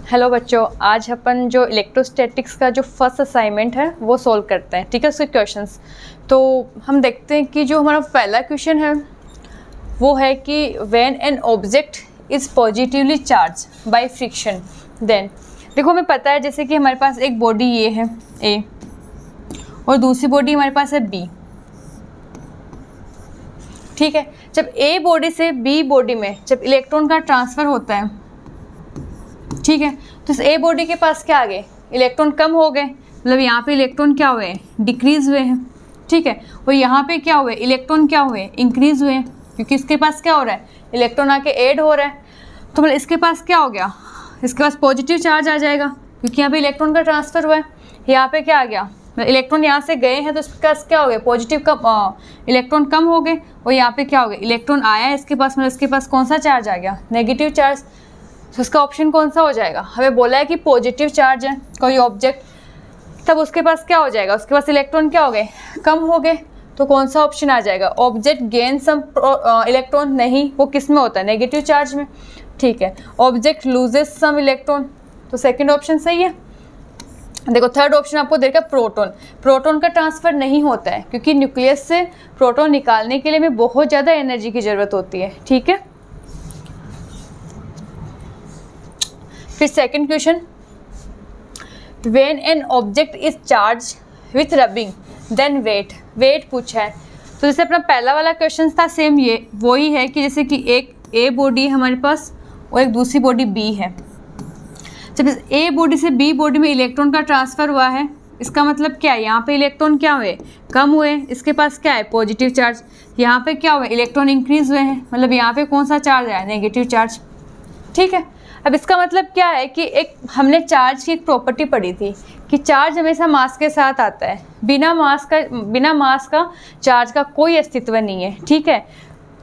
Hello बच्चों, आज अपन जो इलेक्ट्रोस्टैटिक्स का जो फर्स्ट असाइनमेंट है वो सॉल्व करते हैं। ठीक है, उसके क्वेश्चंस तो हम देखते हैं कि जो हमारा पहला क्वेश्चन है वो है कि when an object is positively charge by friction then. देखो हमें पता है जैसे कि हमारे पास एक बॉडी ये है ए और दूसरी बॉडी हमारे पास है बी। ठीक है, जब ए बॉडी से बी बॉडी में जब इलेक्ट्रॉन का ट्रांसफ़र होता है, ठीक है, तो इस ए बॉडी के पास क्या आ गए, इलेक्ट्रॉन कम हो गए, मतलब यहाँ पे इलेक्ट्रॉन क्या हुए, डिक्रीज हुए हैं। ठीक है, और यहाँ पे क्या हुए, इलेक्ट्रॉन क्या हुए, इंक्रीज हुए हैं, क्योंकि इसके पास क्या हो रहा है, इलेक्ट्रॉन आके ऐड हो रहा है। तो मतलब इसके पास क्या हो गया, इसके पास पॉजिटिव चार्ज आ जाएगा क्योंकि यहाँ पे इलेक्ट्रॉन का ट्रांसफ़र हुआ है। यहाँ पे क्या आ गया, इलेक्ट्रॉन यहाँ से गए हैं तो इसके पास क्या हो गया, पॉजिटिव कम, इलेक्ट्रॉन कम हो गए, और यहाँ पे क्या हो गया, इलेक्ट्रॉन आया है इसके पास, मतलब इसके पास कौन सा चार्ज आ गया, नेगेटिव चार्ज। तो इसका ऑप्शन कौन सा हो जाएगा, हमें बोला है कि पॉजिटिव चार्ज है कोई ऑब्जेक्ट, तब उसके पास क्या हो जाएगा, उसके पास इलेक्ट्रॉन क्या हो गए, कम हो गए। तो कौन सा ऑप्शन आ जाएगा, ऑब्जेक्ट गेन सम इलेक्ट्रॉन, नहीं, वो किस में होता है, नेगेटिव चार्ज में। ठीक है, ऑब्जेक्ट लूजेस सम इलेक्ट्रॉन, तो सेकंड ऑप्शन सही है। देखो थर्ड ऑप्शन आपको देखा, प्रोटॉन, प्रोटॉन का ट्रांसफ़र नहीं होता है क्योंकि न्यूक्लियस से प्रोटॉन निकालने के लिए हमें बहुत ज़्यादा एनर्जी की ज़रूरत होती है। ठीक है, फिर second question, when an object is charge with rubbing then wait, wait पूछा है। तो जैसे अपना पहला वाला क्वेश्चन था सेम ये वही है कि जैसे कि एक ए बॉडी है हमारे पास और एक दूसरी बॉडी बी है। जब इस ए बॉडी से बी बॉडी में इलेक्ट्रॉन का ट्रांसफ़र हुआ है, इसका मतलब क्या है, यहाँ पे इलेक्ट्रॉन क्या हुए, कम हुए, इसके पास क्या है, पॉजिटिव चार्ज। यहाँ पे क्या हुए, इलेक्ट्रॉन इंक्रीज हुए हैं, मतलब यहाँ पे कौन सा चार्ज आया, नेगेटिव चार्ज। ठीक है, अब इसका मतलब क्या है कि एक हमने चार्ज की एक प्रॉपर्टी पढ़ी थी कि चार्ज हमेशा मास के साथ आता है, बिना मास का चार्ज का कोई अस्तित्व नहीं है। ठीक है,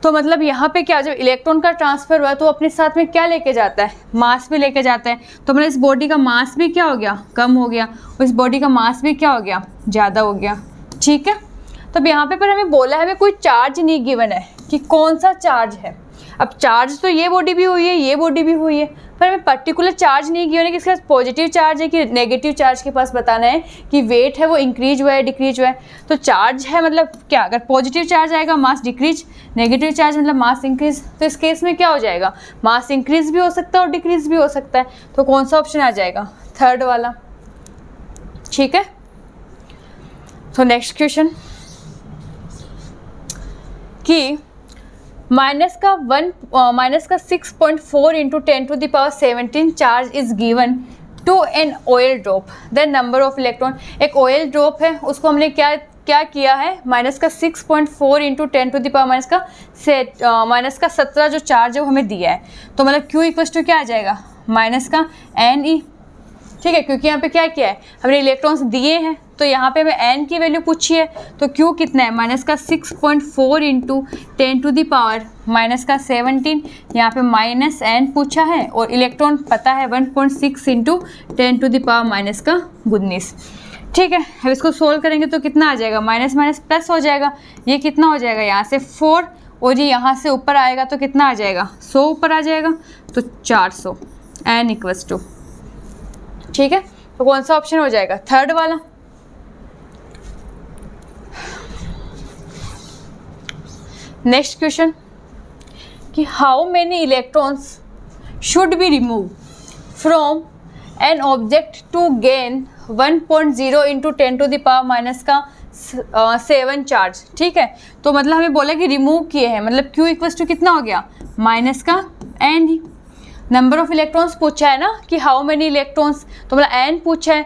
तो मतलब यहाँ पे क्या, जब इलेक्ट्रॉन का ट्रांसफ़र हुआ तो अपने साथ में क्या लेके जाता है, मास भी लेके जाता है। तो मतलब इस बॉडी का मास भी क्या हो गया, कम हो गया, और इस बॉडी का मास भी क्या हो गया, ज़्यादा हो गया। ठीक है, तो अब यहाँ पे पर हमें बोला है, हमें कोई चार्ज नहीं गिवन है कि कौन सा चार्ज है। अब चार्ज तो ये बॉडी भी हुई है, ये बॉडी भी हुई है, पर हमें पर्टिकुलर चार्ज नहीं गिवन है कि इसके पास पॉजिटिव चार्ज है कि नेगेटिव चार्ज के पास बताना है कि वेट है वो इंक्रीज हुआ है डिक्रीज हुआ है। तो चार्ज है मतलब क्या, अगर पॉजिटिव चार्ज आएगा मास डिक्रीज, नेगेटिव चार्ज मतलब मास इंक्रीज। तो इस केस में क्या हो जाएगा, मास इंक्रीज भी हो सकता है और डिक्रीज भी हो सकता है। तो कौन सा ऑप्शन आ जाएगा, थर्ड वाला। ठीक है, तो नेक्स्ट क्वेश्चन कि माइनस का 6.4 into 10⁻17 charge is given to an oil drop, then number of electron. एक ऑयल ड्रॉप है, उसको हमने क्या किया है, माइनस का 6.4 इंटू 10⁻17 जो चार्ज है वो हमें दिया है। तो मतलब Q इक्वल टू क्या आ जाएगा, माइनस का NE। ठीक है, क्योंकि यहाँ पे क्या किया है, हमने इलेक्ट्रॉन्स दिए हैं, तो यहाँ पे हमें n की वैल्यू पूछी है, तो Q कितना है, माइनस का 6.4 इंटू 10⁻17, यहाँ पे माइनस n पूछा है, और इलेक्ट्रॉन पता है 1.6 इंटू 10⁻19। ठीक है, अब इसको सोल्व करेंगे तो कितना आ जाएगा, माइनस माइनस प्लस हो जाएगा, ये कितना हो जाएगा, यहाँ से 4 और ये यहाँ से ऊपर आएगा तो कितना आ जाएगा, 100 ऊपर आ जाएगा, तो 400 n इक्वल्स टू। ठीक है, तो कौन सा ऑप्शन हो जाएगा, थर्ड वाला। नेक्स्ट क्वेश्चन कि how many electrons should be remove from an object to gain 1.0 into 10⁻⁻7 charge. ठीक है, तो मतलब हमें बोला कि रिमूव किए हैं, मतलब Q इक्वल्स टू कितना हो गया, माइनस का n he. Number of electrons पूछा है ना कि हाउ मेनी इलेक्ट्रॉन्स, तो मतलब n पूछा है,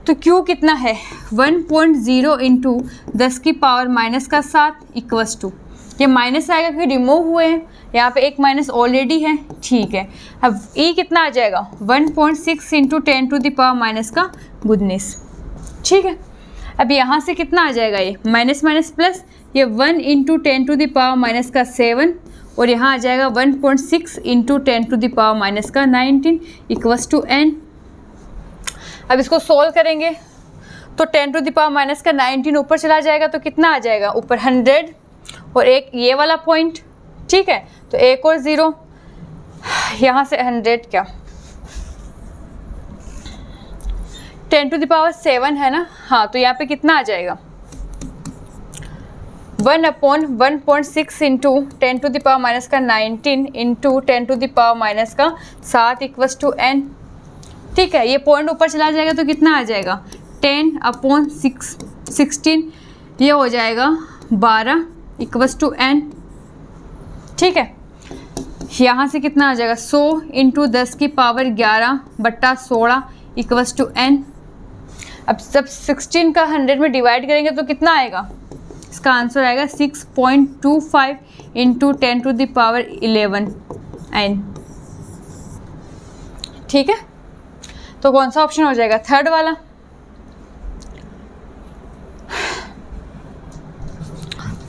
तो Q कितना है 1.0 इंटू 10⁻⁻7 इक्वल्स टू, ये माइनस आएगा क्योंकि रिमूव हुए हैं, यहाँ पे एक माइनस ऑलरेडी है। ठीक है, अब E कितना आ जाएगा 1.6 इंटू 10⁻⁻19। ठीक है, अब यहाँ से कितना आ जाएगा, ये माइनस माइनस प्लस, ये 1 इंटू 10⁻⁻7 और यहाँ आ जाएगा 1.6 इंटू 10⁻⁻19 इक्वल्स टू n। अब इसको सोल्व करेंगे तो 10 टू द पावर माइनस का 19 ऊपर चला जाएगा तो कितना आ जाएगा, ऊपर 100 और एक ये वाला पॉइंट, ठीक है, तो एक और 0, यहाँ से 100 क्या 10 टू द पावर 7 है ना, हाँ, तो यहाँ पे कितना आ जाएगा 1/1.6 into 10 to the power minus का 19 into 10 to the power minus का 7 इक्वस टू n, ठीक है। ये पॉइंट ऊपर चला जाएगा तो कितना आ जाएगा 10/16, ये हो जाएगा 12 इक्वस टू n, ठीक है। यहाँ से कितना आ जाएगा 100 इंटू 10 की पावर 11/16 इक्वस टू n। अब जब 16 का 100 में डिवाइड करेंगे तो कितना आएगा, इसका आंसर आएगा 6.25 into 10 to the power 11 n, ठीक है। तो कौन सा ऑप्शन हो जाएगा, थर्ड वाला।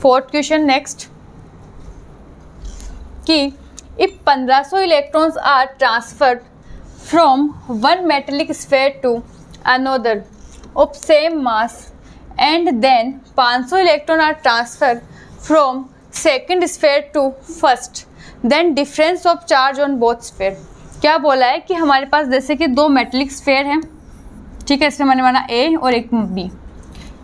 फोर्थ क्वेश्चन नेक्स्ट कि if 1500 electrons are transferred from one metallic sphere to another of same mass and then 500 electron are transferred from second sphere to first, then difference of charge on both sphere. क्या बोला है कि हमारे पास जैसे कि दो metallic sphere हैं, ठीक है, इसमें मैंने माना A और एक B,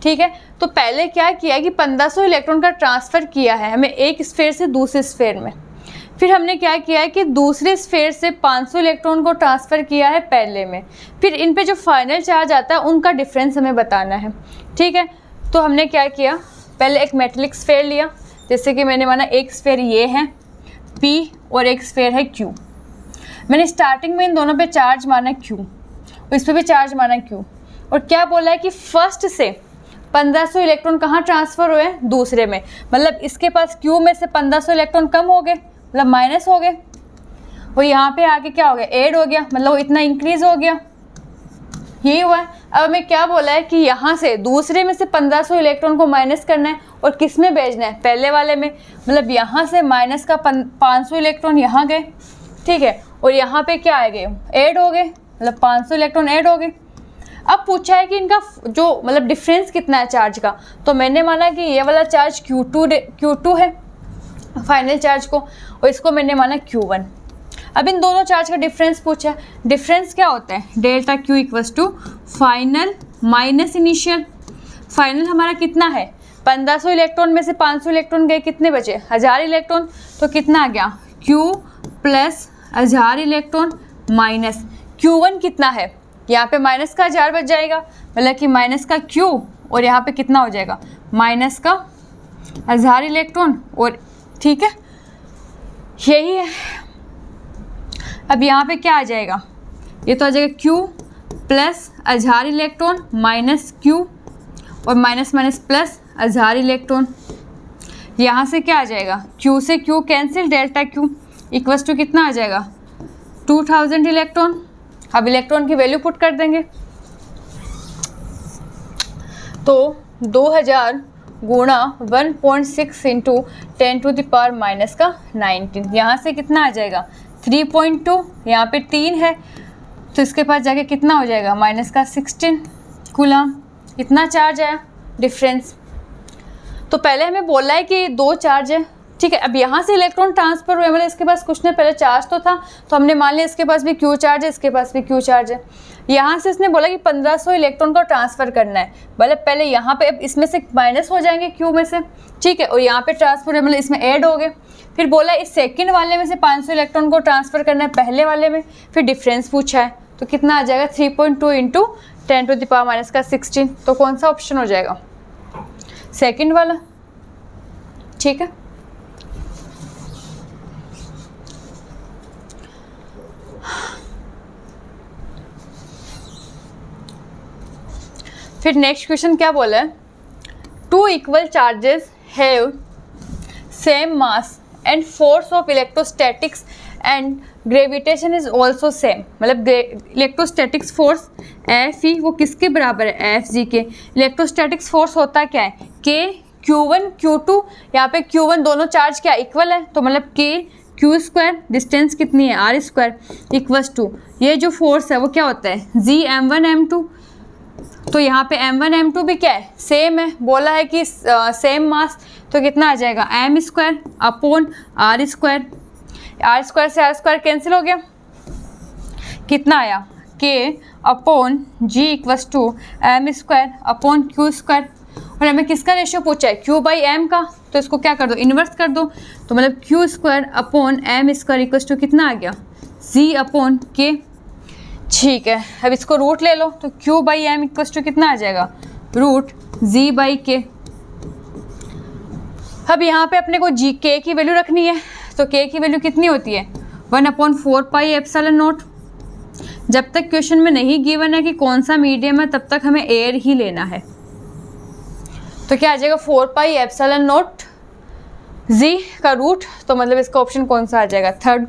ठीक है। तो पहले क्या किया कि 1500 इलेक्ट्रॉन का ट्रांसफ़र किया है हमें एक स्फीयर से दूसरे स्फीयर में, फिर हमने क्या किया है कि दूसरे स्फीयर से 500 इलेक्ट्रॉन को ट्रांसफ़र किया है पहले में, फिर इन पे जो फाइनल चार्ज आता है उनका डिफरेंस हमें बताना है, ठीक है। तो हमने क्या किया, पहले एक मेटेलिक स्फीयर लिया, जैसे कि मैंने माना एक स्फीयर ये है P और एक स्फीयर है Q। मैंने स्टार्टिंग में इन दोनों पे चार्ज माना Q और इस पर भी चार्ज माना Q, और क्या बोला है कि फर्स्ट से 1500 इलेक्ट्रॉन कहाँ ट्रांसफ़र हुए, दूसरे में, मतलब इसके पास Q में से 1500 इलेक्ट्रॉन कम हो गए, मतलब माइनस हो गए, और यहाँ पे आके क्या हो गया, ऐड हो गया, मतलब इतना इंक्रीज़ हो गया, यही हुआ है। अब हमें क्या बोला है कि यहाँ से दूसरे में से 1500 इलेक्ट्रॉन को माइनस करना है और किस में भेजना है, पहले वाले में, मतलब यहाँ से माइनस का 500 इलेक्ट्रॉन यहाँ गए, ठीक है, और यहाँ पे क्या आ गए, ऐड हो गए, मतलब 500 इलेक्ट्रॉन ऐड हो गए। अब पूछा है कि इनका जो मतलब डिफरेंस कितना है चार्ज का, तो मैंने माना कि ये वाला चार्ज Q2 है फाइनल चार्ज को, और इसको मैंने माना Q1। अब इन दोनों चार्ज का डिफरेंस पूछा है, डिफरेंस क्या होता है, delta Q equals to final minus initial. Final हमारा कितना है, 1500 इलेक्ट्रॉन में से 500 इलेक्ट्रॉन गए, कितने बचे 1000 इलेक्ट्रॉन, तो कितना आ गया Q plus 1000 electron minus Q1 कितना है, यहाँ पे माइनस का 1000 बच जाएगा, मतलब कि माइनस का Q और यहाँ पे कितना हो जाएगा माइनस का 1000 इलेक्ट्रॉन, और ठीक है यही है। अब यहाँ पे क्या आ जाएगा, ये तो आ जाएगा Q plus 1000 electron minus Q और माइनस माइनस प्लस 1000 इलेक्ट्रॉन, यहाँ से क्या आ जाएगा Q से Q cancel, delta Q equals to कितना आ जाएगा 2000 इलेक्ट्रॉन। अब इलेक्ट्रॉन की वैल्यू पुट कर देंगे, तो 2000 गुणा 1.6 into 10 to the power minus का 19, यहाँ से कितना आ जाएगा 3.2, यहाँ पे 3 है तो इसके पास जाके कितना हो जाएगा माइनस का 16 कूलम, इतना चार्ज आया डिफरेंस। तो पहले हमें बोला है कि दो चार्ज है, ठीक है। अब यहाँ से इलेक्ट्रॉन ट्रांसफर हुए, मतलब इसके पास कुछ नहीं, पहले चार्ज तो था तो हमने मान लिया इसके पास भी Q चार्ज है, इसके पास भी Q चार्ज है। यहाँ से इसने बोला कि 1500 इलेक्ट्रॉन को ट्रांसफ़र करना है, मतलब पहले यहाँ पे अब इसमें से माइनस हो जाएंगे Q में से, ठीक है, और यहाँ पे ट्रांसफर है, मतलब इसमें ऐड हो गए। फिर बोला इस सेकंड वाले में से 500 इलेक्ट्रॉन को ट्रांसफ़र करना है पहले वाले में, फिर डिफरेंस पूछा है, तो कितना आ जाएगा 3.2 into 10 to the power minus का 16। तो कौन सा ऑप्शन हो जाएगा, सेकेंड वाला, ठीक है। फिर नेक्स्ट क्वेश्चन क्या बोला है, two equal charges have same mass and force of electrostatics and gravitation is also same, मतलब इलेक्ट्रोस्टैटिक्स फोर्स Fe वो किसके बराबर है, Fg के। इलेक्ट्रोस्टैटिक्स फोर्स होता क्या है, K Q1 Q2, यहाँ पे Q1 दोनों चार्ज क्या इक्वल है, तो मतलब K Q स्क्वायर, डिस्टेंस कितनी है R स्क्वायर, इक्वल्स टू ये जो फोर्स है वो क्या होता है G M1 M2, तो यहाँ पे m1 m2 भी क्या है, सेम है, बोला है कि सेम मास, तो कितना आ जाएगा m square upon r square, r square से r स्क्वायर कैंसिल हो गया, कितना आया k upon g equals to m square upon q square. और हमें किसका रेशियो पूछा है, q बाई m का, तो इसको क्या कर दो, इन्वर्स कर दो, तो मतलब q square upon m square equals to कितना आ गया, z अपॉन k। ठीक है, अब इसको रूट ले लो, तो q by m equals to कितना आ जाएगा, रूट z बाई k। अब यहाँ पे अपने को g k की वैल्यू रखनी है, तो k की वैल्यू कितनी होती है, 1/4 पाई एप्सिलॉन नॉट। जब तक क्वेश्चन में नहीं गिवन है कि कौन सा मीडियम है, तब तक हमें एयर ही लेना है। तो क्या आ जाएगा 4 पाई एप्सिलॉन नॉट z का रूट, तो मतलब इसका ऑप्शन कौन सा आ जाएगा, third.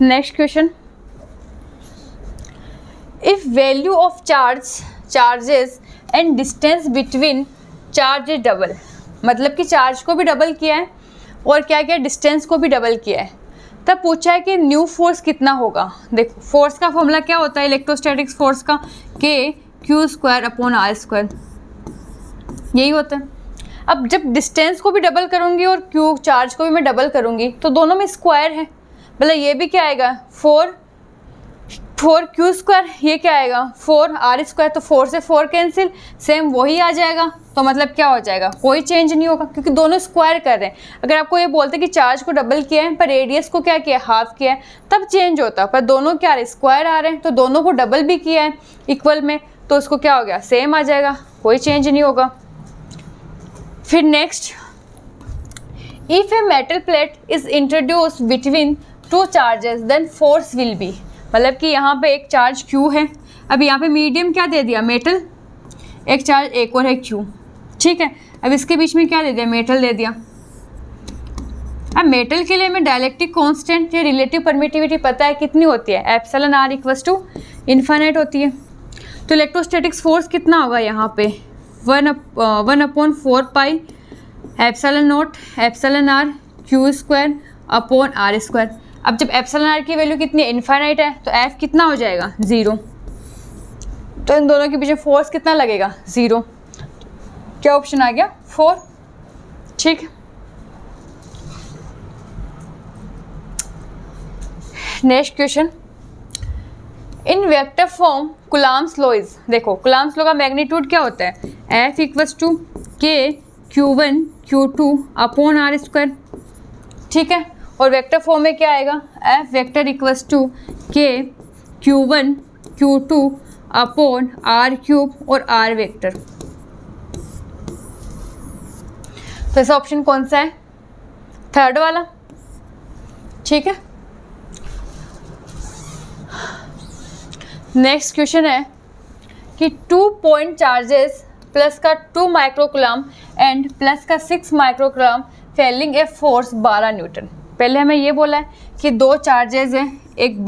Next question, if value of charges and distance between charge is double, मतलब कि चार्ज को भी डबल किया है और क्या किया, डिस्टेंस को भी डबल किया है, तब पूछा है कि न्यू फोर्स कितना होगा। देखो फोर्स का फॉर्मूला क्या होता है इलेक्ट्रोस्टैटिक्स फोर्स का, k q square upon r square, यही होता है। अब जब डिस्टेंस को भी डबल करूँगी और q चार्ज को भी मैं डबल करूँगी, तो दोनों में स्क्वायर है, मतलब ये भी क्या आएगा 4 q स्क्वायर, ये क्या आएगा 4 r स्क्वायर, तो 4 से 4 कैंसिल, सेम वही आ जाएगा। तो मतलब क्या हो जाएगा, कोई चेंज नहीं होगा क्योंकि दोनों स्क्वायर कर रहे हैं। अगर आपको ये बोलते कि चार्ज को डबल किया है पर रेडियस को क्या किया, हाफ किया है, तब चेंज होता, पर दोनों क्या रहे, स्क्वायर आ रहे हैं, तो दोनों को डबल भी किया है इक्वल में, तो उसको क्या हो गया, सेम आ जाएगा, कोई चेंज नहीं होगा। फिर next, if a metal plate is introduce between two charges then force will be, मतलब कि यहाँ पे एक चार्ज Q है, अब यहाँ पे मीडियम क्या दे दिया, मेटल, एक चार्ज एक और है Q, ठीक है। अब इसके बीच में क्या दे दिया, मेटल दे दिया। अब मेटल के लिए हमें डायलेक्ट्रिक कांस्टेंट या रिलेटिव परमिटिविटी पता है कितनी होती है, epsilon r equals to infinite होती है। तो इलेक्ट्रोस्टैटिक्स फोर्स कितना होगा यहाँ पे, 1/4 pi epsilon not epsilon r q square upon r square. अब जब एप्सिलॉन r की वैल्यू कितनी है, इन्फिनिट है, तो f कितना हो जाएगा, 0। तो इन दोनों के बीच में फोर्स कितना लगेगा, 0। क्या ऑप्शन आ गया, 4, ठीक। Next question, in vector form Coulomb's law is, देखो कूलम्ब्स लॉ का मैग्नीट्यूड क्या होता है, F equals to K Q1 Q2 upon R square, ठीक है। और वेक्टर फॉर्म में क्या आएगा, F vector equals to K Q1 Q2 upon R cube और R वेक्टर। तो ऐसा ऑप्शन कौन सा है, थर्ड वाला, ठीक है। नेक्स्ट क्वेश्चन है कि 2 पॉइंट चार्जेस प्लस का 2 माइक्रोकूलम एंड प्लस का 6 microcoulomb feeling a force 12 newton. पहले हमें ये बोला है कि 2 चार्जेस हैं, एक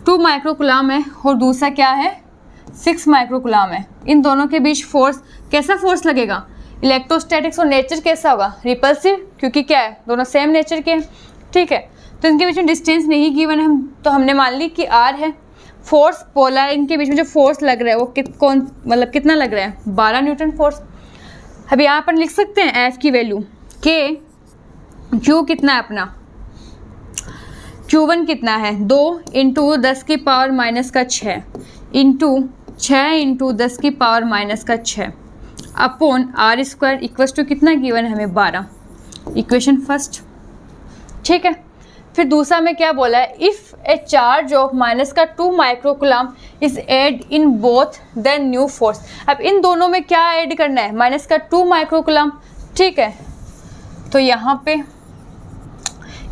2 माइक्रोकूलम है और दूसरा क्या है 6 माइक्रोकूलम है। इन दोनों के बीच फोर्स, कैसा फोर्स लगेगा, इलेक्ट्रोस्टैटिक्स और नेचर कैसा होगा, रिपल्सिव, क्योंकि क्या है दोनों सेम नेचर के, ठीक है। तो इनके बीच में डिस्टेंस नहीं गिवन है, तो हमने मान ली कि r है। फोर्स बोला है, इनके बीच में जो फोर्स लग रहा है वो कितना लग रहा है, 12 न्यूटन फोर्स। अब यहाँ पर लिख सकते हैं F की वैल्यू, K Q कितना है अपना, Q1 कितना है 2 इंटू 10 की पावर माइनस का 6 इंटू 6 इंटू 10 की पावर माइनस का 6 upon R square equals to कितना गिवन है हमें 12, इक्वेशन फर्स्ट, ठीक है। फिर दूसरा में क्या बोला है, if a charge of minus का 2 microcoulomb is add in both then new force. अब इन दोनों में क्या ऐड करना है, माइनस का 2 माइक्रोकूलम, ठीक है। तो यहाँ पे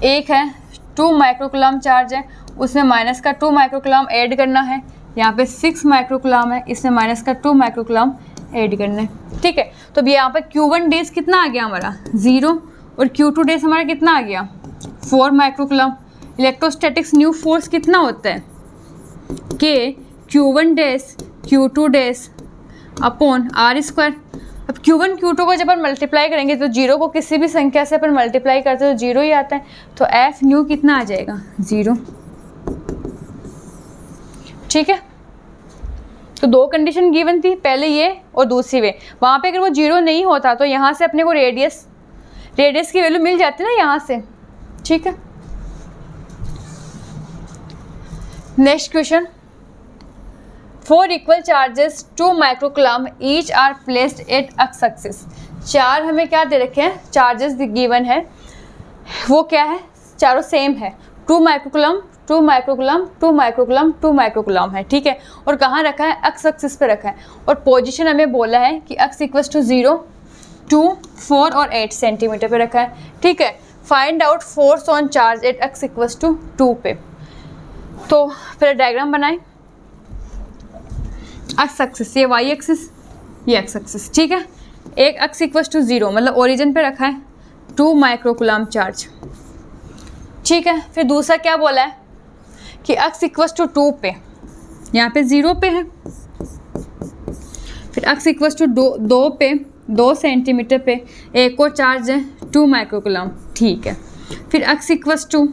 एक है 2 माइक्रोकूलम चार्ज है, उसमें माइनस का 2 माइक्रोकूलम ऐड करना है। यहाँ पे 6 माइक्रोकूलम है, इसमें माइनस का 2 माइक्रोकूलम ऐड करना है, ठीक है। तो अब यहाँ पर Q1 डेज कितना आ गया हमारा 0 और Q2 डेज हमारा कितना आ गया 4 माइक्रोकूलम। इलेक्ट्रोस्टैटिक्स न्यू फोर्स कितना होता है, K Q1 days Q2 days upon R square. अब Q1 Q2 को जब अपन मल्टीप्लाई करेंगे तो जीरो को किसी भी संख्या से अपन मल्टीप्लाई करते हैं तो जीरो ही आता है, तो एफ न्यू कितना आ जाएगा 0। ठीक है, तो दो कंडीशन गिवन थी, पहले ये और दूसरी वे। वहाँ पे अगर वो जीरो नहीं होता तो यहाँ से अपने को रेडियस की वैल्यू मिल जाती ना यहाँ से। ठीक है, next question, 4 equal charges 2 microcoulomb each are placed at x axis. 4 हमें क्या दे रखे हैं, चार्जेस गिवन है, वो क्या है, चारों सेम है, 2 माइक्रोकुलम 2 माइक्रोकुलम 2 माइक्रोकुलम 2 माइक्रोकुलम है। ठीक है, और कहाँ रखा है, एक्स एक्सिस पे रखा है, और पोजीशन हमें बोला है कि एक्स इक्वल्स टू 0, 2, 4 और 8 सेंटीमीटर पे रखा है। ठीक है, find out force on charge at x equals to 2 पे। तो फिर डायग्राम बनाएं, एक्स एक्सिस ये वाई एक्सिस, ये एक्स एक्सिस। ठीक है, एक एक्स इक्वल्स टू 0 मतलब ओरिजिन पे रखा है 2 माइक्रोकुलम चार्ज। ठीक है, फिर दूसरा क्या बोला है कि एक्स इक्वल्स टू 2 पे, यहाँ पे 0 पे है, फिर एक्स इक्वल्स टू 2 पे 2 सेंटीमीटर पे एक और चार्ज है 2 माइक्रोकुलम। ठीक है, फिर एक्स इक्वल्स टू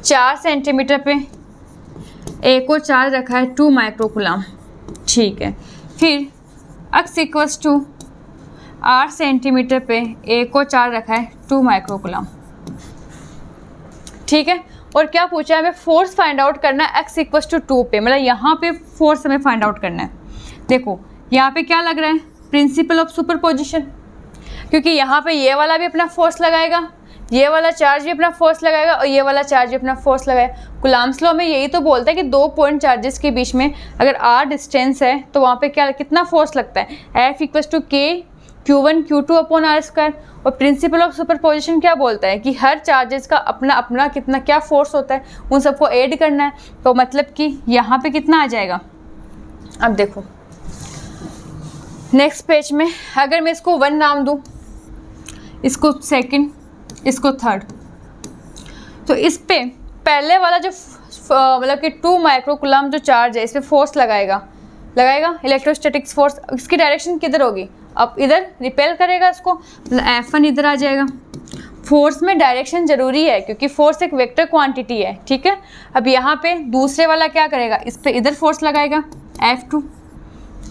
4 सेंटीमीटर पे एक और चार्ज रखा है 2 माइक्रोकुलम। ठीक है, फिर एक्स इक्वल्स टू 8 सेंटीमीटर पे एक और चार्ज रखा है 2 माइक्रोकुलम। ठीक है, और क्या पूछा है, हमें फोर्स फाइंड आउट करना है एक्स इक्वल्स टू 2 पे, मतलब यहाँ पे फोर्स हमें फाइंड आउट करना है। देखो यहाँ पे क्या लग रहा है, प्रिंसिपल ऑफ सुपरपोजिशन, क्योंकि यहाँ पे ये वाला भी अपना फोर्स लगाएगा, ये वाला चार्ज भी अपना फोर्स लगाएगा और ये वाला चार्ज भी अपना फोर्स लगाएगा। कुलाम्स लॉ में यही तो बोलता है कि 2 पॉइंट चार्जेस के बीच में अगर r डिस्टेंस है तो वहाँ पे क्या कितना फोर्स लगता है, F equals to K Q1 Q2 upon R square. और प्रिंसिपल ऑफ सुपरपोजिशन क्या बोलता है कि हर चार्जेस का अपना अपना कितना क्या फोर्स होता है, उन सबको ऐड करना है। तो मतलब कि यहाँ पे कितना आ जाएगा, अब देखो नेक्स्ट पेज में, अगर मैं इसको 1 नाम दूँ, इसको सेकंड, इसको थर्ड, तो इस पे पहले वाला जो मतलब कि 2 माइक्रोकुलम जो चार्ज है इस पर फोर्स लगाएगा इलेक्ट्रोस्टैटिक्स फोर्स। इसकी डायरेक्शन किधर होगी, अब इधर रिपेल करेगा इसको, मतलब F1 इधर आ जाएगा। फोर्स में डायरेक्शन ज़रूरी है क्योंकि फोर्स एक वेक्टर क्वांटिटी है। ठीक है, अब यहाँ पे दूसरे वाला क्या करेगा, इस पे इधर फोर्स लगाएगा F2।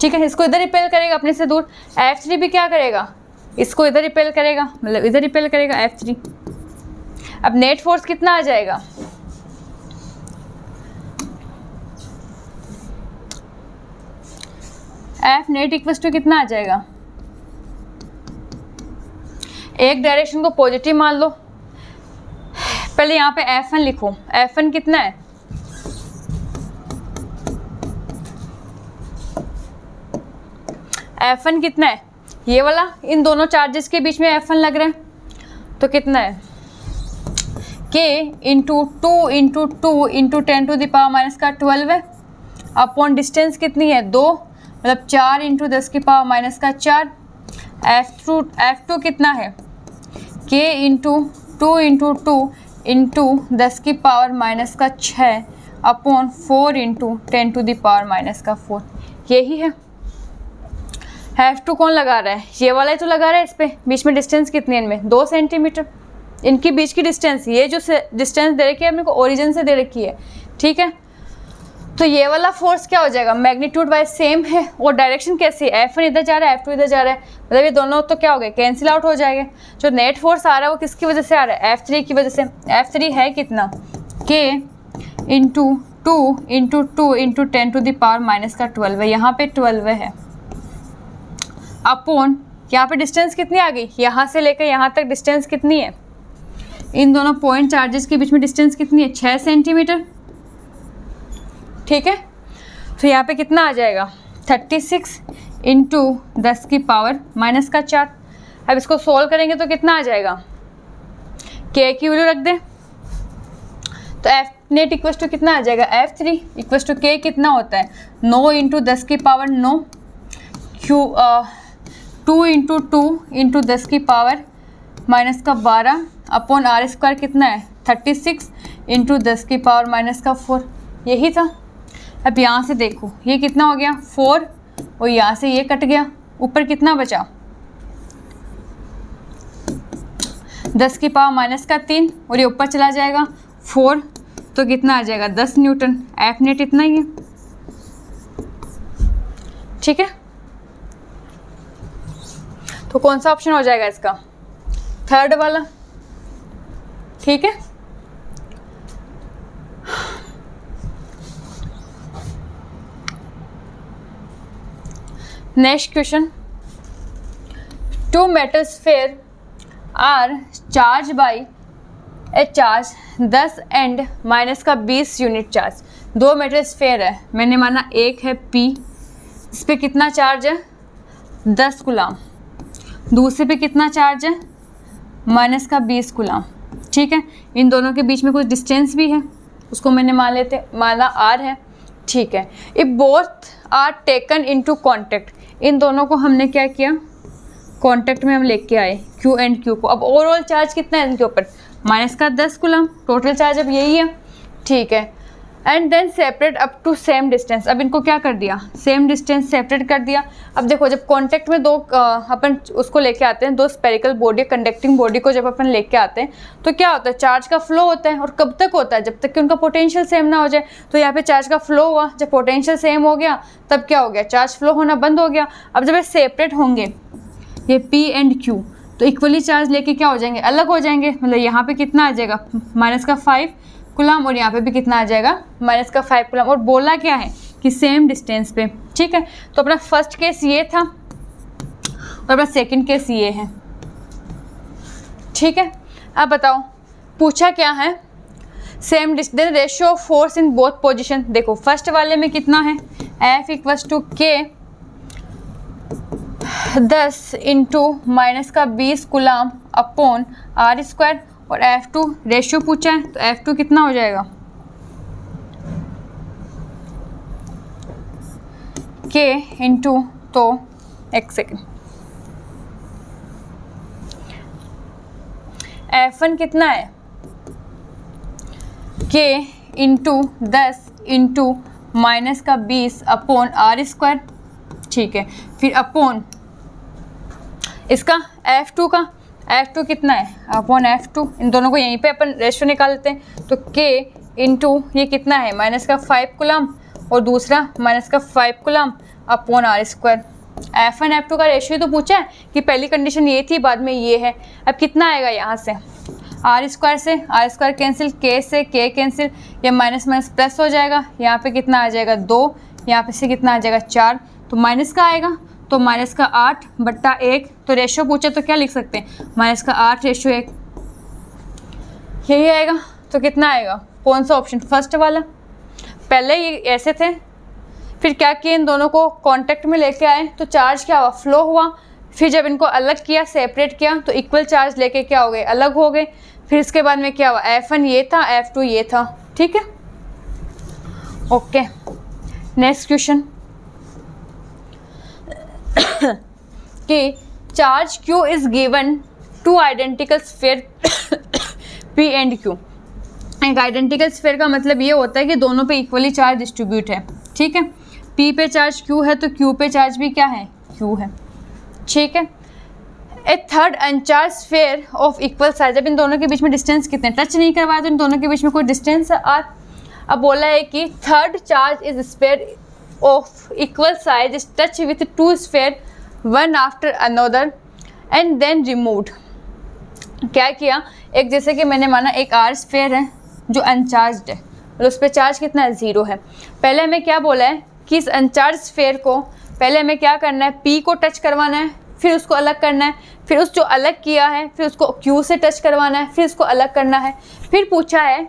ठीक है, इसको इधर रिपेल करेगा अपने से दूर। F3 भी क्या करेगा, इसको इधर रिपेल करेगा, मतलब इधर रिपेल करेगा F3। अब नेट फोर्स कितना आ जाएगा, F नेट इक्वल्स टू कितना आ जाएगा, एक डायरेक्शन को पॉजिटिव मान लो, पहले यहाँ पे F1 लिखो, F1 कितना है, F1 कितना है, ये वाला इन दोनों चार्जेस के बीच में F1 लग रहा है, तो कितना है K into 2 into 2 into 10 to the power minus का 12 है, अपॉन डिस्टेंस कितनी है 2, मतलब 4 इंटू 10 की पावर माइनस का 4। F2 कितना है K इंटू 2 इंटू 2 इंटू 10 की पावर माइनस का 6 upon 4 into 10 to the power minus का 4। यही है। F2 कौन लगा रहा है, ये वाला ही तो लगा रहा है। इस पे बीच में डिस्टेंस कितनी है, इनमें 2 सेंटीमीटर, इनकी बीच की डिस्टेंस, ये जो डिस्टेंस दे रखी है अपने को ओरिजिन से दे रखी है। ठीक है, तो ये वाला फोर्स क्या हो जाएगा, मैग्नीट्यूड वाइज सेम है और डायरेक्शन कैसी है, F1 इधर जा रहा है F2 इधर जा रहा है, मतलब ये दोनों तो क्या हो गए, कैंसिल आउट हो जाएंगे। जो नेट फोर्स आ रहा है वो किसकी वजह से आ रहा है, F3 की वजह से। F3 है कितना, K into 2 into 2 into 10 to the power minus का 12 है, यहाँ पे 12 है, अपॉन यहाँ पे डिस्टेंस कितनी आ गई, यहाँ से लेकर यहाँ तक डिस्टेंस कितनी है, इन दोनों पॉइंट चार्जेस के बीच में डिस्टेंस कितनी है, 6 सेंटीमीटर। ठीक है, तो यहाँ पे कितना आ जाएगा 36 इंटू 10 की पावर माइनस का 4। अब इसको सोल्व करेंगे तो कितना आ जाएगा, K की वैल्यू रख दें तो F नेट इक्वल्स टू कितना आ जाएगा, F3 इक्वल्स टू K कितना होता है 9 इंटू 10 की पावर 9, 2 इंटू 2 इंटू 10 की पावर माइनस का 12 अपॉन R स्क्वायर कितना है 36 इंटू 10 की पावर माइनस का 4। यही था। अब यहाँ से देखो ये कितना हो गया 4 और यहाँ से ये कट गया ऊपर कितना बचा 10 की पावर माइनस का 3 और ये ऊपर चला जाएगा 4, तो कितना आ जाएगा 10 न्यूटन। एफ नेट इतना ही है, ठीक है। तो कौन सा ऑप्शन हो जाएगा इसका, थर्ड वाला, ठीक है। Next question, two metal sphere are charge by a charge 10 and minus का 20 यूनिट चार्ज। दो मेटल स्फीयर है, मैंने माना एक है P, इस पर कितना चार्ज है 10 कूलम, दूसरे पे कितना चार्ज है माइनस का 20 कूलम, ठीक है। इन दोनों के बीच में कुछ डिस्टेंस भी है, उसको मैंने माना R है, ठीक है। If both are taken into contact, इन दोनों को हमने क्या किया कांटेक्ट में हम लेके आए Q एंड Q को। अब ओवरऑल चार्ज कितना है इनके ऊपर माइनस का 10 कूलम, टोटल चार्ज अब यही है, ठीक है। And then separate up to same distance, अब इनको क्या कर दिया सेम डिस्टेंस सेपरेट कर दिया। अब देखो जब कांटेक्ट में दो अपन उसको लेके आते हैं, दो स्पेरिकल बॉडी कंडक्टिंग बॉडी को जब अपन लेके आते हैं तो क्या होता है चार्ज का फ्लो होता है, और कब तक होता है जब तक कि उनका पोटेंशियल सेम ना हो जाए। तो यहाँ पे चार्ज का फ्लो हुआ, जब पोटेंशियल सेम हो गया तब क्या हो गया चार्ज फ्लो होना बंद हो गया। अब जब ये सेपरेट होंगे ये P एंड Q तो इक्वली चार्ज लेके क्या हो जाएंगे अलग हो जाएंगे, मतलब यहाँ पे कितना आ जाएगा माइनस का 5 कूलम और यहाँ पे भी कितना आ जाएगा माइनस का 5 कूलम, और बोला क्या है कि सेम डिस्टेंस पे, ठीक है। तो अपना फर्स्ट केस ये था और अपना सेकंड केस ये है, ठीक है। अब बताओ पूछा क्या है same distance ratio of force in both position. देखो फर्स्ट वाले में कितना है F इक्वल्स टू K 10 इंटू माइनस का 20 कूलम अपॉन R स्क्वायर, और F2 रेशियो पूछा है तो F2 कितना हो जाएगा K इंटू तो एक सेकेंड F1 कितना है K इंटू 10 इंटू माइनस का 20 अपॉन R स्क्वायर, ठीक है। फिर अपॉन इसका F2 कितना है अपॉन F2, इन दोनों को यहीं पे अपन रेशियो निकाल लेते हैं। तो K इंटू ये कितना है माइनस का 5 कूलम और दूसरा माइनस का 5 coulomb upon R square. F1 F2 का रेशियो तो पूछा है कि पहली कंडीशन ये थी बाद में ये है। अब कितना आएगा यहाँ से R स्क्वायर से R स्क्वायर कैंसिल, K से K कैंसिल, ये माइनस माइनस प्लस हो जाएगा, यहाँ पे कितना आ जाएगा 2, यहाँ पे से कितना आ जाएगा 4, तो माइनस का आएगा तो माइनस का 8/1, तो रेशियो पूछा तो क्या लिख सकते हैं माइनस का 8:1, यही आएगा। तो कितना आएगा कौन सा ऑप्शन फर्स्ट वाला, पहले ये ऐसे थे फिर क्या किया इन दोनों को कांटेक्ट में लेके आए तो चार्ज क्या हुआ फ्लो हुआ, फिर जब इनको अलग किया सेपरेट किया तो इक्वल चार्ज लेके क्या हो गए अलग हो गए, फिर इसके बाद में क्या हुआ F1 ये था F2 ये था, ठीक है। ओके नेक्स्ट क्वेश्चन कि charge Q is given two identical sphere P and Q। एक आइडेंटिकल स्फीयर का मतलब ये होता है कि दोनों पे इक्वली चार्ज डिस्ट्रीब्यूट है, ठीक है। P पे चार्ज Q है तो Q पे चार्ज भी क्या है Q है, ठीक है। A third uncharged sphere of equal size, अब इन दोनों के बीच में डिस्टेंस कितने टच नहीं करवाया तो इन दोनों के बीच में कोई डिस्टेंस है R। अब बोला है कि third charge is sphere of equal size is touch with two sphere one after another and then removed. क्या किया एक जैसे कि मैंने माना एक R स्फीयर है जो अनचार्ज्ड है और उस पर चार्ज कितना है 0 है। पहले हमें क्या बोला है कि इस अनचार्ज स्फीयर को पहले हमें क्या करना है P को टच करवाना है, फिर उसको अलग करना है, फिर उस जो अलग किया है फिर उसको Q से टच करवाना है, फिर उसको अलग करना है। फिर पूछा है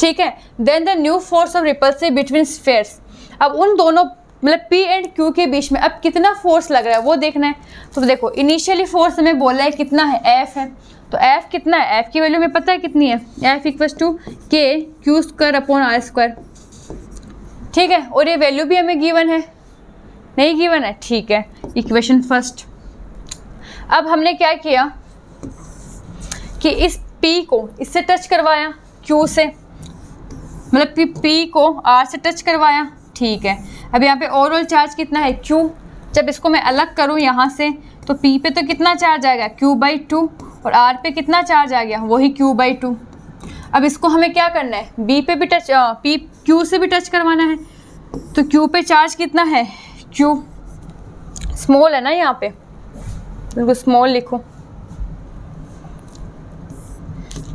ठीक है then the new force of repulsive between spheres. अब उन दोनों मतलब P एंड Q के बीच में अब कितना फोर्स लग रहा है वो देखना है। तो देखो इनिशियली फोर्स हमें बोला है कितना है F है, तो F कितना है F की वैल्यू में पता है कितनी है F equals to K Q square upon R square, ठीक है। और ये वैल्यू भी हमें गिवन है नहीं गिवन है, ठीक है। Equation first. अब हमने क्या किया कि इस P को इससे टच करवाया Q से, मतलब कि P को R से टच करवाया, ठीक है। अब यहाँ पे ओवरऑल चार्ज कितना है Q, जब इसको मैं अलग करूँ यहाँ से तो P पे तो कितना चार्ज आएगा, Q/2, और R पे कितना चार्ज आ गया, वही Q/2। अब इसको हमें क्या करना है, B पे भी टच, Q से भी टच करवाना है। तो Q पे चार्ज कितना है, Q स्मॉल है ना, यहाँ पे बिल्कुल स्मॉल लिखो,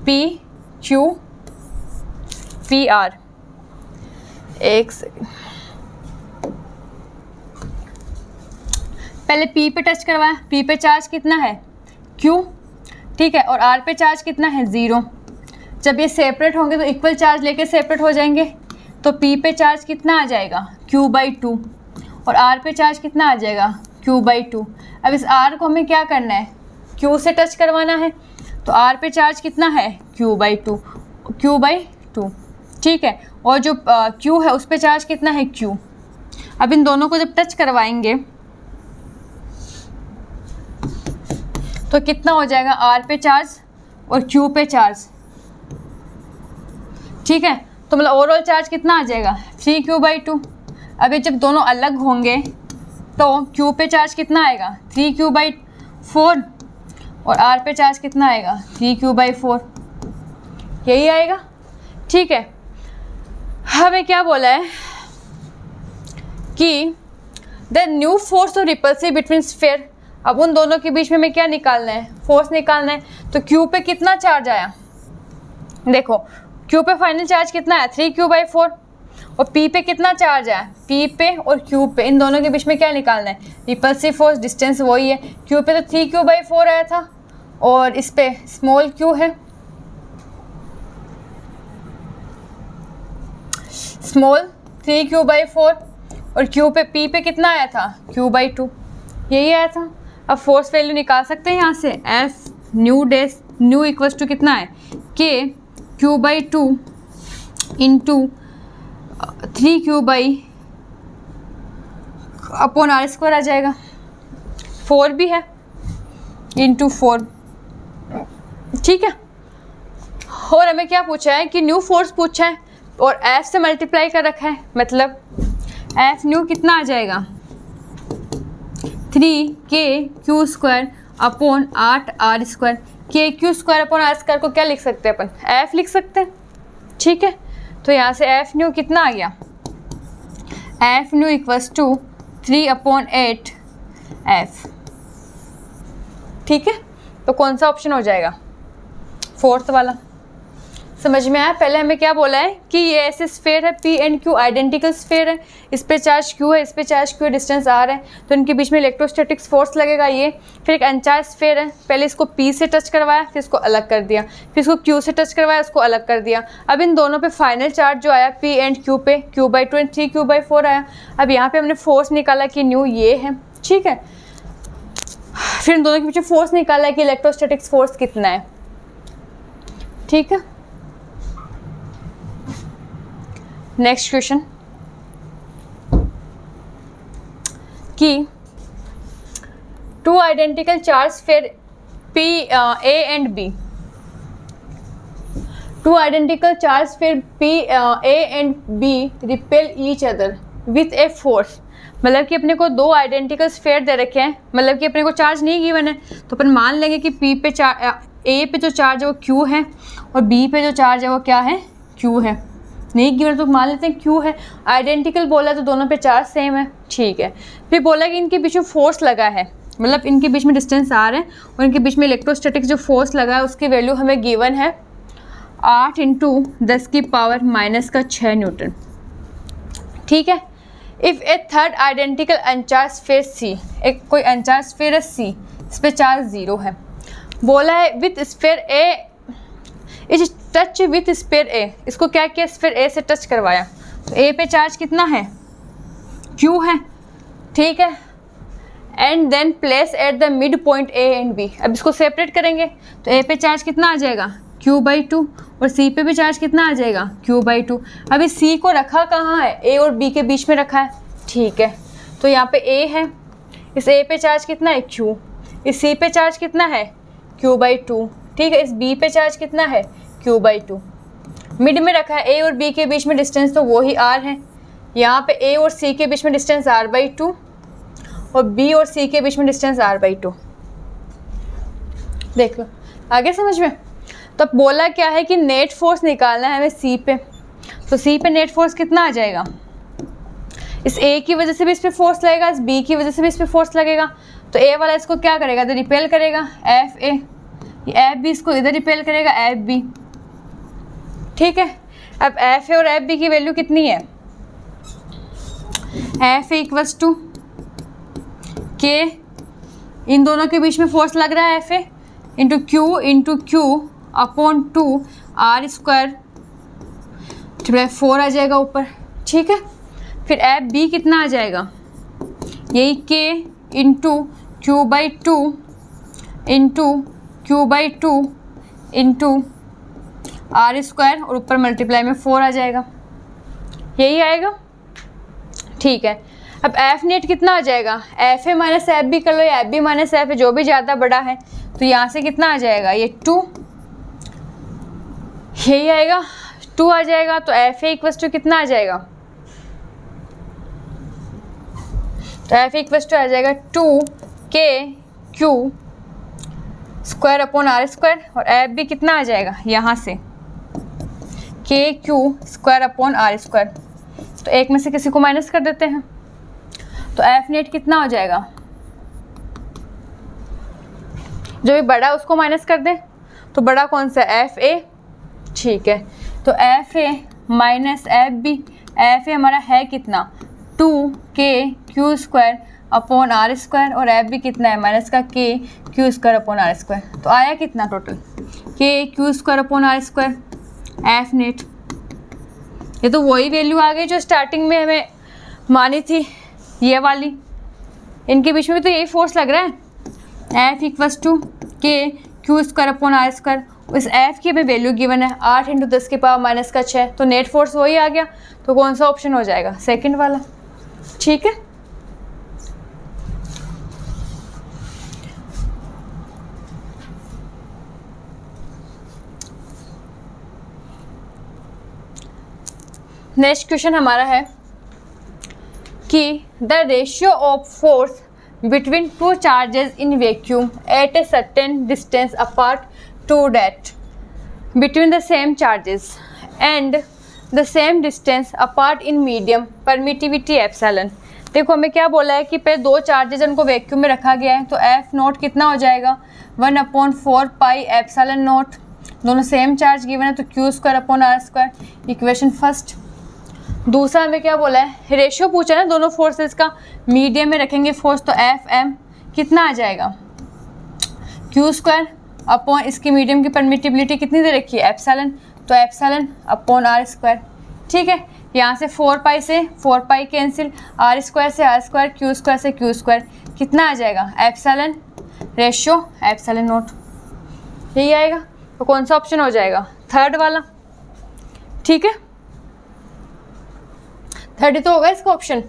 PQ/PR। एक सेकेंड, पहले P पे टच करवाया, P पे चार्ज कितना है, Q, ठीक है, और R पे चार्ज कितना है, 0। जब ये सेपरेट होंगे तो इक्वल चार्ज लेके सेपरेट हो जाएंगे, तो P पे चार्ज कितना आ जाएगा, Q/2, और R पे चार्ज कितना आ जाएगा, Q/2। अब इस R को हमें क्या करना है, Q से टच करवाना है, तो R पे चार्ज कितना है, Q/2, ठीक है, और जो Q है उस पे चार्ज कितना है, Q। अब इन दोनों को जब टच करवाएंगे तो कितना हो जाएगा, R पे चार्ज और Q पे चार्ज, ठीक है, तो मतलब ओवरऑल चार्ज कितना आ जाएगा, 3Q/2। अब ये जब दोनों अलग होंगे तो Q पे चार्ज कितना आएगा, 3Q/4, और R पे चार्ज कितना आएगा, 3Q/4, यही आएगा, ठीक है। हमें क्या बोला है कि the new force of repulsive between sphere. अब उन दोनों के बीच में हमें क्या निकालना है, फोर्स निकालना है। तो Q पे कितना चार्ज आया, देखो Q पे फाइनल चार्ज कितना है, 3Q/4, और P पे कितना चार्ज आया, P पे और Q पे, इन दोनों के बीच में क्या निकालना है, रिपल्सिव फोर्स, डिस्टेंस वही है। Q पे तो 3Q/4 आया था, और इस पे स्मॉल q है, स्मॉल 3Q/4, और Q पे P पे कितना आया था, Q/2, यही आया था। अब फोर्स वैल्यू निकाल सकते हैं यहाँ से, F न्यू इक्वल्स टू कितना है, K Q/2 इंटू 3Q/R² आ जाएगा, 4 भी है, इंटू 4, ठीक है। और हमें क्या पूछा है कि न्यू फोर्स पूछा है और F से मल्टीप्लाई कर रखा है, मतलब F न्यू कितना आ जाएगा, 3KQ² KQ² को क्या लिख सकते हैं अपन, F लिख सकते हैं, ठीक है। तो यहाँ से F न्यू कितना आ गया, F new equals to 3/8 F, ठीक है। तो कौन सा ऑप्शन हो जाएगा, फोर्थ वाला। समझ में आया। पहले हमें क्या बोला है कि ये ऐसे स्फीयर है, P and Q identical sphere है, इस पे चार्ज Q है, इस पे चार्ज Q है, डिस्टेंस R है, तो इनके बीच में इलेक्ट्रोस्टैटिक्स फोर्स लगेगा ये। फिर एक अनचार्ज स्फीयर है, पहले इसको P से टच करवाया, फिर इसको अलग कर दिया, फिर इसको Q से टच करवाया, इसको अलग कर दिया। अब इन दोनों पे फाइनल चार्ज जो आया P एंड Q पे Q/2 एंड 3Q/4 आया। अब यहाँ पे हमने फोर्स निकाला कि न्यू ये है, ठीक है। फिर इन दोनों के पीछे फोर्स निकाला है कि इलेक्ट्रोस्टैटिक्स फोर्स कितना है, ठीक है। नेक्स्ट क्वेश्चन कि two identical charge sphere P A and B, two identical charge sphere P A and B repel each other with a force. मतलब कि अपने को दो आइडेंटिकल स्फीयर दे रखे हैं, मतलब कि अपने को चार्ज नहीं गिवन है, तो अपन मान लेंगे कि P पे A पे जो चार्ज है वो Q है और B पे जो चार्ज है वो क्या है, Q है। नहीं गिवन तो मान लेते हैं Q है। आइडेंटिकल बोला तो दोनों पे चार्ज सेम है, ठीक है। फिर बोला कि इनके बीच में फोर्स लगा है, मतलब इनके बीच में डिस्टेंस R है और इनके बीच में इलेक्ट्रोस्टैटिक जो फोर्स लगा है उसकी वैल्यू हमें गिवन है 8 × 10⁻⁻6 न्यूटन, ठीक है। If A third identical अनचार्ज sphere C, एक कोई अनचार्ज स्फीयर है C, इस पर चार्ज 0 है। बोला है with sphere A is touch with sphere A, इसको क्या किया, स्फीयर A से टच करवाया, तो A पे चार्ज कितना है, Q है, ठीक है। And then place at the mid point A and B। अब इसको सेपरेट करेंगे तो A पे चार्ज कितना आ जाएगा, Q/2, और C पे भी चार्ज कितना आ जाएगा, Q/2। अब इस C को रखा कहाँ है, A और B के बीच में रखा है, ठीक है। तो यहाँ पे A है, इस A पे चार्ज कितना है, Q, इस C पे चार्ज कितना है, Q/2, ठीक है। इस B पे चार्ज कितना है, Q/2। मिड में रखा है, A और B के बीच में डिस्टेंस तो वही R है, यहाँ पे A और C के बीच में डिस्टेंस R/2, और बी और सी के बीच में डिस्टेंस r/2। देख लो आगे समझ में। तो अब बोला क्या है कि नेट फोर्स निकालना है हमें सी पे, तो सी पे नेट फोर्स कितना आ जाएगा, इस ए की वजह से भी इस पर फोर्स लगेगा, इस बी की वजह से भी इस पर फोर्स लगेगा, तो ए वाला इसको क्या करेगा, इधर रिपेल करेगा एफ ए, एफ बी इसको इधर रिपेल करेगा एफ बी। ठीक है, अब एफ ए और एफ बी की वैल्यू कितनी है, एफ ए इक्वल्स टू के, इन दोनों के बीच में फोर्स लग रहा है F A into Q upon 2 r² 4 आ जाएगा ऊपर। ठीक है, फिर एफ बी कितना आ जाएगा, यही के into Q/2 into Q/2 into r² और ऊपर मल्टीप्लाई में 4 आ जाएगा, यही आएगा। ठीक है, अब एफ नेट कितना आ जाएगा, F A minus F B कर लो या F B minus F A, जो भी ज़्यादा बड़ा है, तो यहाँ से कितना आ जाएगा, ये 2, यही आएगा 2 आ जाएगा। तो एफ ए इक्वल्स टू कितना आ जाएगा, तो एफ ए इक्वल्स टू आ जाएगा 2k/Q² अपॉन r², और एफ बी कितना आ जाएगा यहाँ से k/Q² अपॉन r²। तो एक में से किसी को माइनस कर देते हैं, तो एफ नेट कितना हो जाएगा, जो भी बड़ा है उसको माइनस कर दें, तो बड़ा कौन सा एफ ए। ठीक है, तो F A minus F B, F A हमारा है कितना 2k/Q² अपॉन r², और एफ बी कितना है माइनस का k/Q² अपॉन r²। तो आया कितना total k/Q² upon r², F net. ये तो वही वैल्यू आ गई जो स्टार्टिंग में हमें मानी थी, ये वाली, इनके बीच में भी तो यही फोर्स लग रहा है, F equals to k/Q² upon r²। इस एफ की हमें वैल्यू गिवन है 8 × 10⁻⁻6, तो नेट फोर्स वही आ गया। तो कौन सा ऑप्शन हो जाएगा, सेकंड वाला। ठीक है, नेक्स्ट क्वेश्चन हमारा है कि the ratio of force between two charges in vacuum at a certain distance apart to that between the same charges and the same distance apart in medium permittivity epsilon. देखो हमें क्या बोला है कि पहले दो चार्जेस उनको वैक्यूम में रखा गया है, तो एफ नोट कितना हो जाएगा 1/4 पाई एप्सिलॉन नोट, दोनों सेम चार्ज गिवन है, तो Q² upon r², equation first. दूसरा हमें क्या बोला है, रेशियो पूछा है ना दोनों फोर्सेस का, मीडियम में रखेंगे फोर्स, तो एफ एम कितना आ जाएगा Q² अपॉन इसकी मीडियम की परमिटिबिलिटी कितनी दे रखी है एप्सिलॉन, तो एप्सिलॉन अपॉन r²। ठीक है, यहाँ से 4 पाई कैंसिल, r² से r², Q² से Q², कितना आ जाएगा एप्सिलॉन रेशियो एप्सिलॉन नोट, यही आएगा। तो कौन सा ऑप्शन हो जाएगा, थर्ड वाला। ठीक है, थर्ड ही तो होगा इसका ऑप्शन।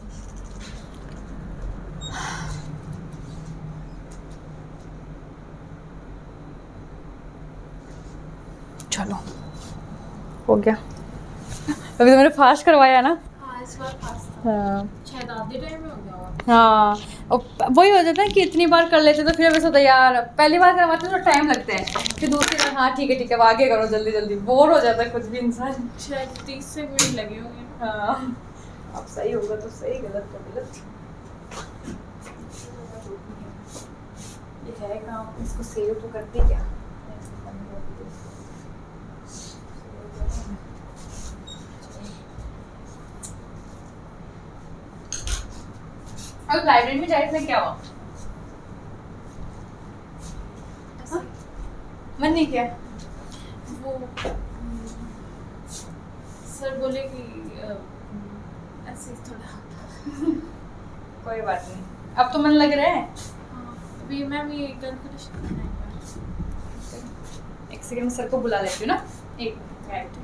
चलो हो गया, अभी तो मैंने फास्ट करवाया ना। हाँ, इस बार फास्ट हाँ शायद आधे टाइम में हो गया होगा। हाँ, और वही हो जाता है कि इतनी बार कर लेते तो फिर ऐसा होता है यार पहली बार करवाते तो टाइम लगता है, फिर दूसरी बार हाँ ठीक है आगे करो जल्दी जल्दी, बोर हो जाता है कुछ भी इंसान। शायद 30 से मिनट लगे होंगे। हाँ, अब सही होगा तो सही, गलत तो गलत। ये है काम, इसको सेव तो करते क्या। अब लाइब्रेरी में जाए इसमें क्या हुआ, मन नहीं किया। वो सर बोले कि ऐसे थोड़ा कोई बात नहीं, अब तो मन लग रहा है। हाँ, अभी मैम ये कैलकुलेशन करना है। एक सेकंड सर को बुला लेती हूँ ना, एक मिनट।